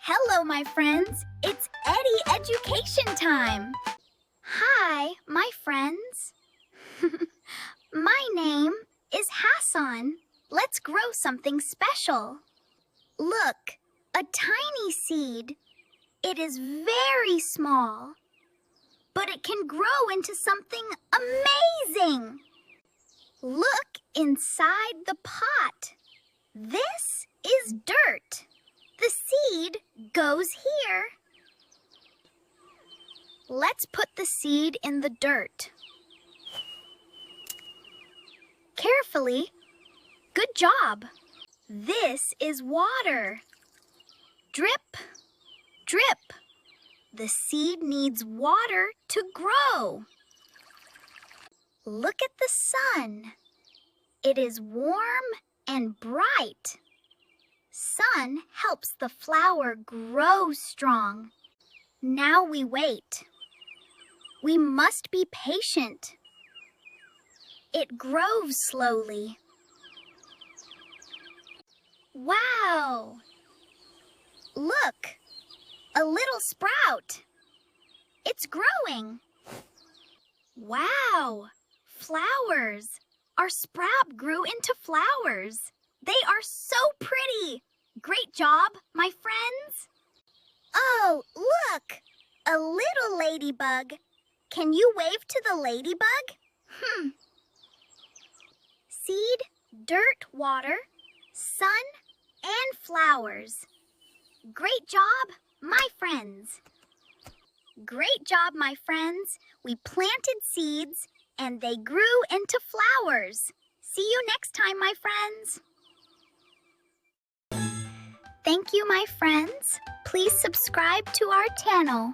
Hello, my friends. It's Eddy education time. Hi, my friends. My name is Hassan. Let's grow something special. Look, a tiny seed. It is very small, but it can grow into something amazing. Look inside the pot. This is dirt. The seed goes here. Let's put the seed in the dirt. Carefully. Good job. This is water. Drip, drip. The seed needs water to grow. Look at the sun. It is warm and bright. Sun helps the flower grow strong. Now we wait. We must be patient. It grows slowly. Wow! Look, a little sprout. It's growing. Wow, flowers. Our sprout grew into flowers. They are so pretty. Great job, my friends. Oh, look, a little ladybug. Can you wave to the ladybug? Seed, dirt, water, sun, and flowers. Great job, my friends. Great job, my friends. We planted seeds and they grew into flowers. See you next time, my friends. Thank you, my friends. Please subscribe to our channel.